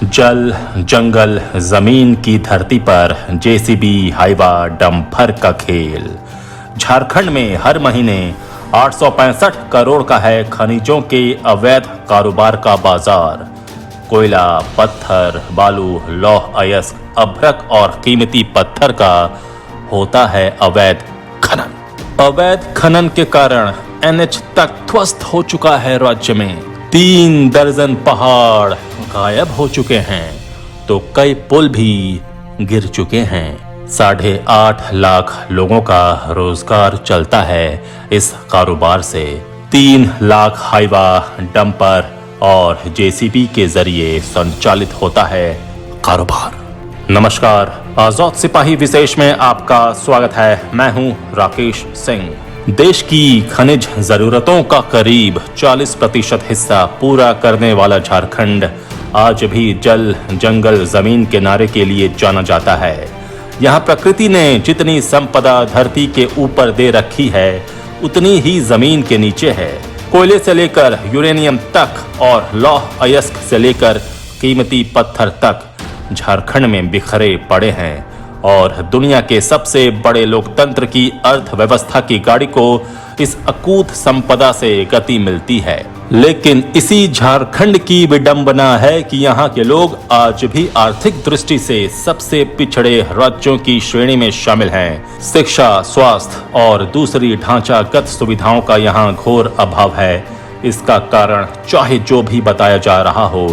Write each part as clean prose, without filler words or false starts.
जल, जंगल, जमीन की धरती पर जेसीबी, हाइवा, डंपर का खेल। झारखंड में हर महीने 865 करोड़ का है खनिजों के अवैध कारोबार का बाजार। कोयला, पत्थर, बालू, लौह अयस्क, अभ्रक और कीमती पत्थर का होता है अवैध खनन। अवैध खनन के कारण एनएच तक ध्वस्त हो चुका है। राज्य में 3 दर्जन पहाड़ गायब हो चुके हैं तो कई पुल भी गिर चुके हैं। 8.5 लाख लोगों का रोजगार चलता है इस कारोबार से। 3 लाख हाइवा, डंपर और जेसीबी के जरिए संचालित होता है कारोबार। नमस्कार, आजाद सिपाही विशेष में आपका स्वागत है। मैं हूं राकेश सिंह। देश की खनिज जरूरतों का करीब 40% हिस्सा पूरा करने वाला झारखंड आज भी जल, जंगल, जमीन के नारे के लिए जाना जाता है। यहाँ प्रकृति ने जितनी संपदा धरती के ऊपर दे रखी है उतनी ही जमीन के नीचे है। कोयले से लेकर यूरेनियम तक और लौह अयस्क से लेकर कीमती पत्थर तक झारखंड में बिखरे पड़े हैं और दुनिया के सबसे बड़े लोकतंत्र की अर्थव्यवस्था की गाड़ी को इस अकूत संपदा से गति मिलती है। लेकिन इसी झारखंड की विडंबना है कि यहाँ के लोग आज भी आर्थिक दृष्टि से सबसे पिछड़े राज्यों की श्रेणी में शामिल हैं। शिक्षा, स्वास्थ्य और दूसरी ढांचागत सुविधाओं का यहाँ घोर अभाव है। इसका कारण चाहे जो भी बताया जा रहा हो,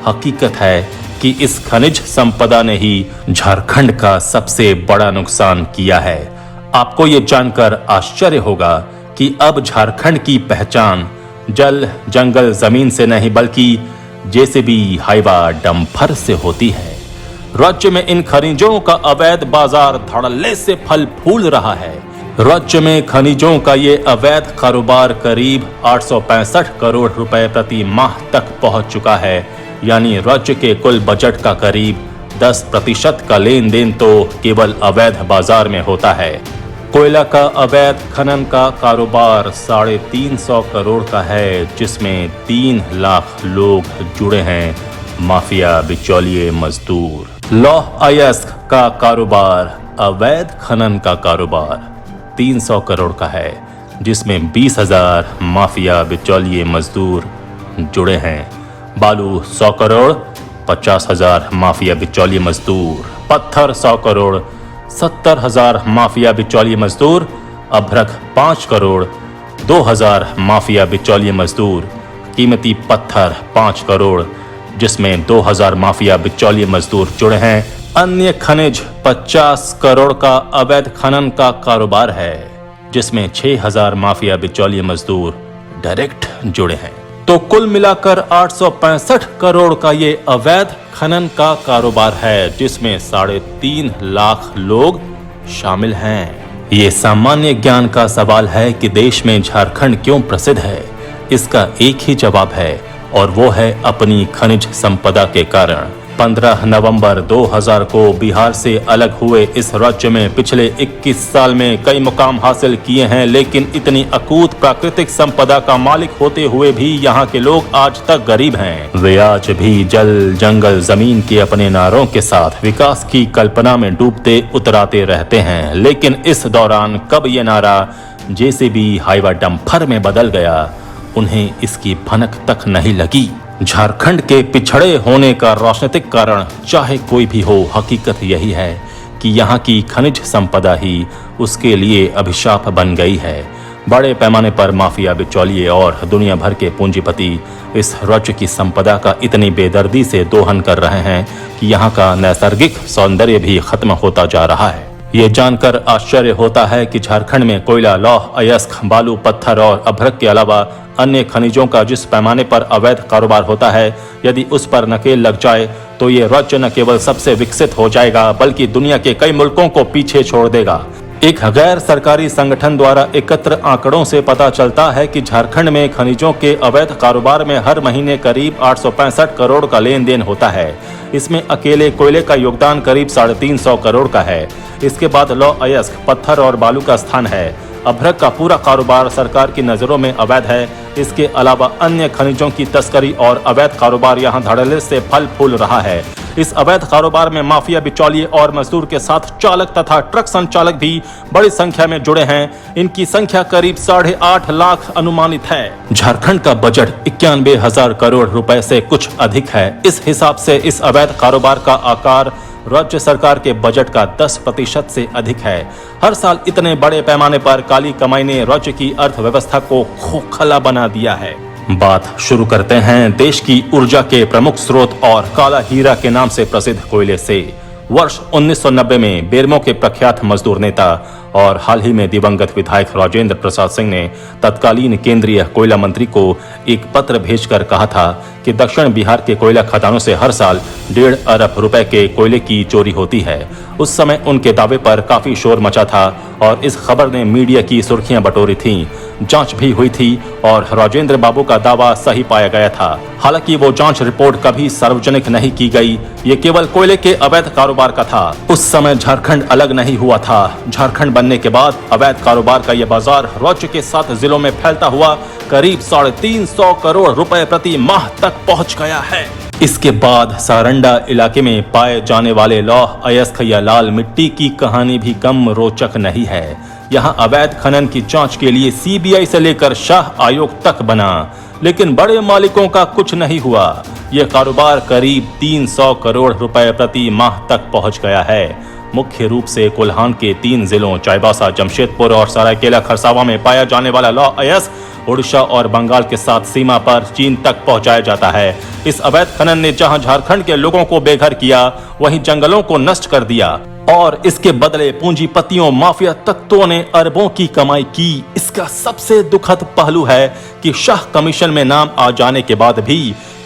हकीकत है कि इस खनिज संपदा ने ही झारखंड का सबसे बड़ा नुकसान किया है। आपको ये जानकर आश्चर्य होगा कि अब झारखंड की पहचान जल, जंगल, जमीन से नहीं बल्कि जेसीबी, हाइवा, डंपर से होती है। राज्य में इन खनिजों का अवैध बाजार धड़ल्ले से फल फूल रहा है। राज्य में खनिजों का ये अवैध कारोबार करीब 865 करोड़ रुपए प्रति माह तक पहुंच चुका है। यानी राज्य के कुल बजट का करीब 10% का लेन देन तो केवल अवैध बाजार में होता है। कोयला का अवैध खनन का कारोबार 350 करोड़ का है, जिसमें 3 लाख लोग जुड़े हैं, माफिया, बिचौलिए, मजदूर। लौह अयस्क का कारोबार, अवैध खनन का कारोबार 300 करोड़ का है, जिसमें 20,000 माफिया, बिचौलिए, मजदूर जुड़े हैं। बालू 100 करोड़, 50,000 माफिया, बिचौलिए, मजदूर। पत्थर 100 करोड़, 70,000 माफिया, बिचौलिए, मजदूर। अभ्रक 5 करोड़, 2,000 माफिया, बिचौलिए, मजदूर। कीमती पत्थर 5 करोड़, जिसमें 2,000 माफिया, बिचौलिए, मजदूर जुड़े हैं। अन्य खनिज 50 करोड़ का अवैध खनन का कारोबार है, जिसमें 6,000 माफिया, बिचौलिए, मजदूर डायरेक्ट जुड़े हैं। तो कुल मिलाकर 865 करोड़ का ये अवैध खनन का कारोबार है, जिसमें 3.5 लाख लोग शामिल हैं। ये सामान्य ज्ञान का सवाल है कि देश में झारखंड क्यों प्रसिद्ध है। इसका एक ही जवाब है और वो है अपनी खनिज संपदा के कारण। 15 नवंबर 2000 को बिहार से अलग हुए इस राज्य में पिछले 21 साल में कई मुकाम हासिल किए हैं, लेकिन इतनी अकूत प्राकृतिक संपदा का मालिक होते हुए भी यहाँ के लोग आज तक गरीब हैं। वे आज भी जल, जंगल, जमीन के अपने नारों के साथ विकास की कल्पना में डूबते उतराते रहते हैं। लेकिन इस दौरान कब ये नारा जेसीबी, हाइवा, डंपर में बदल गया, उन्हें इसकी भनक तक नहीं लगी। झारखंड के पिछड़े होने का राजनीतिक कारण चाहे कोई भी हो, हकीकत यही है कि यहाँ की खनिज संपदा ही उसके लिए अभिशाप बन गई है। बड़े पैमाने पर माफिया, बिचौलिए और दुनिया भर के पूंजीपति इस राज्य की संपदा का इतनी बेदर्दी से दोहन कर रहे हैं कि यहाँ का नैसर्गिक सौंदर्य भी खत्म होता जा रहा है। ये जानकर आश्चर्य होता है कि झारखंड में कोयला, लौह अयस्क, बालू, पत्थर और अभ्रक के अलावा अन्य खनिजों का जिस पैमाने पर अवैध कारोबार होता है, यदि उस पर नकेल लग जाए तो ये राज्य न केवल सबसे विकसित हो जाएगा बल्कि दुनिया के कई मुल्कों को पीछे छोड़ देगा। एक गैर सरकारी संगठन द्वारा एकत्र आंकड़ों से पता चलता है कि झारखंड में खनिजों के अवैध कारोबार में हर महीने करीब 865 करोड़ का लेन देन होता है। इसमें अकेले कोयले का योगदान करीब 350 करोड़ का है। इसके बाद लौह अयस्क, पत्थर और बालू का स्थान है। अभ्रक का पूरा कारोबार सरकार की नजरों में अवैध है। इसके अलावा अन्य खनिजों की तस्करी और अवैध कारोबार यहां धड़ल्ले से फल फूल रहा है। इस अवैध कारोबार में माफिया, बिचौलिए और मजदूर के साथ चालक तथा ट्रक संचालक भी बड़ी संख्या में जुड़े हैं। इनकी संख्या करीब 8.5 लाख अनुमानित है। झारखंड का बजट 91,000 करोड़ रुपए से कुछ अधिक है। इस हिसाब से इस अवैध कारोबार का आकार राज्य सरकार के बजट का 10% से अधिक है। हर साल इतने बड़े पैमाने पर काली कमाई ने राज्य की अर्थव्यवस्था को खोखला बना दिया है। बात शुरू करते हैं देश की ऊर्जा के प्रमुख स्रोत और काला हीरा के नाम से प्रसिद्ध कोयले से। वर्ष 1990 में बेरमो के प्रख्यात मजदूर नेता और हाल ही में दिवंगत विधायक राजेंद्र प्रसाद सिंह ने तत्कालीन केंद्रीय कोयला मंत्री को एक पत्र भेजकर कहा था कि दक्षिण बिहार के कोयला खदानों से हर साल 1.5 अरब रुपए के कोयले की चोरी होती है। उस समय उनके दावे पर काफी शोर मचा था और इस खबर ने मीडिया की सुर्खियां बटोरी थीं। जांच भी हुई थी और राजेंद्र बाबू का दावा सही पाया गया था। हालांकि वो जांच रिपोर्ट कभी सार्वजनिक नहीं की गई। ये केवल कोयले के अवैध कारोबार का था। उस समय झारखंड अलग नहीं हुआ था। झारखंड बनने के बाद अवैध कारोबार का यह बाजार राज्य के 7 जिलों में फैलता हुआ करीब 350 करोड़ रुपए प्रति माह तक पहुंच गया है। इसके बाद सारंडा इलाके में पाए जाने वाले लौह अयस्क या लाल मिट्टी की कहानी भी कम रोचक नहीं है। यहाँ अवैध खनन की जांच के लिए सीबीआई से लेकर शाह आयोग तक बना, लेकिन बड़े मालिकों का कुछ नहीं हुआ। यह कारोबार करीब 300 करोड़ रुपए प्रति माह तक पहुंच गया है। मुख्य रूप से कोल्हान के 3 जिलों चाईबासा, जमशेदपुर और सरायकेला खरसावां में पाया जाने वाला लौह अयस्क ओडिशा और बंगाल के साथ सीमा पर चीन तक पहुंचाया जाता है। इस अवैध खनन ने जहां झारखंड के लोगों को बेघर किया, वहीं जंगलों को नष्ट कर दिया और इसके बदले पूंजीपतियों, माफिया तत्वों ने अरबों की कमाई की। इसका सबसे दुखद पहलू है कि शाह कमीशन में नाम आ जाने के बाद भी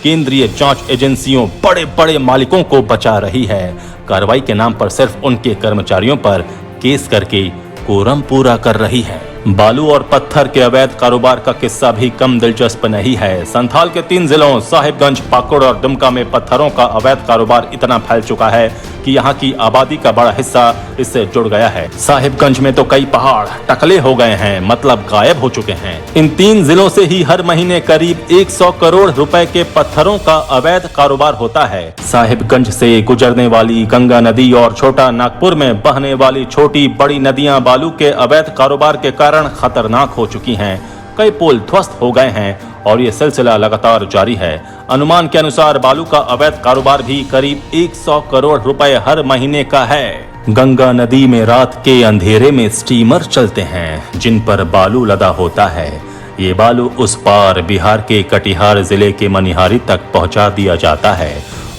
केंद्रीय जांच एजेंसियों बड़े बड़े मालिकों को बचा रही है। कार्रवाई के नाम पर सिर्फ उनके कर्मचारियों पर केस करके कोरम पूरा कर रही है। बालू और पत्थर के अवैध कारोबार का किस्सा भी कम दिलचस्प नहीं है। संथाल के 3 जिलों साहिबगंज, पाकुड़ और दुमका में पत्थरों का अवैध कारोबार इतना फैल चुका है कि यहाँ की आबादी का बड़ा हिस्सा इससे जुड़ गया है। साहिबगंज में तो कई पहाड़ टकले हो गए हैं, मतलब गायब हो चुके हैं। इन 3 जिलों से ही हर महीने करीब 100 करोड़ रुपए के पत्थरों का अवैध कारोबार होता है। साहिबगंज से गुजरने वाली गंगा नदी और छोटा नागपुर में बहने वाली छोटी बड़ी नदियां बालू के अवैध कारोबार के कारण खतरनाक हो चुकी हैं। कई पुल ध्वस्त हो गए हैं और ये सिलसिला लगातार जारी है। अनुमान के अनुसार बालू का अवैध कारोबार भी करीब 100 करोड़ रुपए हर महीने का है। गंगा नदी में रात के अंधेरे में स्टीमर चलते हैं जिन पर बालू लदा होता है। ये बालू उस पार बिहार के कटिहार जिले के मनिहारी तक पहुंचा दिया जाता है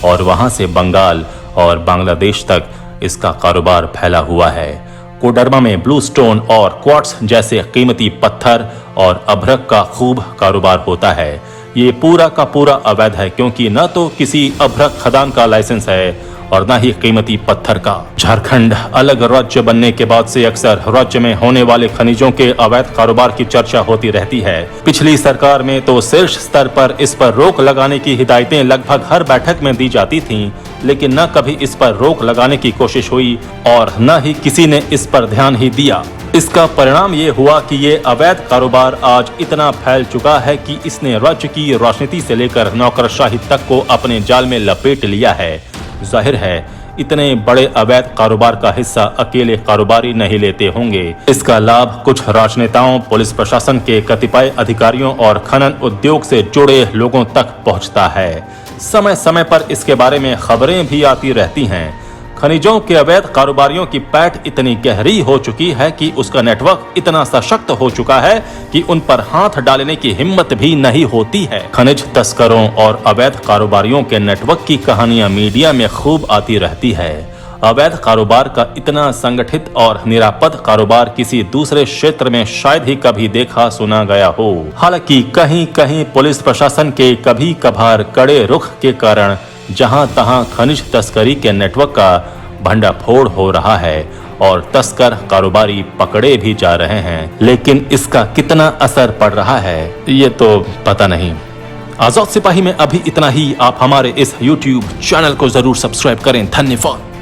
और वहां से बंगाल और बांग्लादेश तक इसका कारोबार फैला हुआ है। कोडरमा में ब्लू स्टोन और क्वार्ट्स जैसे कीमती पत्थर और अभ्रक का खूब कारोबार होता है। ये पूरा का पूरा अवैध है क्योंकि न तो किसी अभ्रक खदान का लाइसेंस है और न ही कीमती पत्थर का। झारखंड अलग राज्य बनने के बाद से अक्सर राज्य में होने वाले खनिजों के अवैध कारोबार की चर्चा होती रहती है। पिछली सरकार में तो शीर्ष स्तर पर इस पर रोक लगाने की हिदायतें लगभग हर बैठक में दी जाती थीं, लेकिन न कभी इस पर रोक लगाने की कोशिश हुई और न ही किसी ने इस पर ध्यान ही दिया। इसका परिणाम ये हुआ कि ये अवैध कारोबार आज इतना फैल चुका है कि इसने राज्य की राजनीति से लेकर नौकरशाही तक को अपने जाल में लपेट लिया है। जाहिर है इतने बड़े अवैध कारोबार का हिस्सा अकेले कारोबारी नहीं लेते होंगे। इसका लाभ कुछ राजनेताओं, पुलिस प्रशासन के कतिपय अधिकारियों और खनन उद्योग से जुड़े लोगों तक पहुंचता है। समय समय पर इसके बारे में खबरें भी आती रहती हैं। खनिजों के अवैध कारोबारियों की पैठ इतनी गहरी हो चुकी है कि उसका नेटवर्क इतना सशक्त हो चुका है कि उन पर हाथ डालने की हिम्मत भी नहीं होती है। खनिज तस्करों और अवैध कारोबारियों के नेटवर्क की कहानियां मीडिया में खूब आती रहती है। अवैध कारोबार का इतना संगठित और निरापद कारोबार किसी दूसरे क्षेत्र में शायद ही कभी देखा सुना गया हो। हालांकि कहीं कहीं पुलिस प्रशासन के कभी कभार कड़े रुख के कारण जहां तहां खनिज तस्करी के नेटवर्क का भंडाफोड़ हो रहा है और तस्कर कारोबारी पकड़े भी जा रहे हैं, लेकिन इसका कितना असर पड़ रहा है ये तो पता नहीं। आजाद सिपाही में अभी इतना ही। आप हमारे इस YouTube चैनल को जरूर सब्सक्राइब करें। धन्यवाद।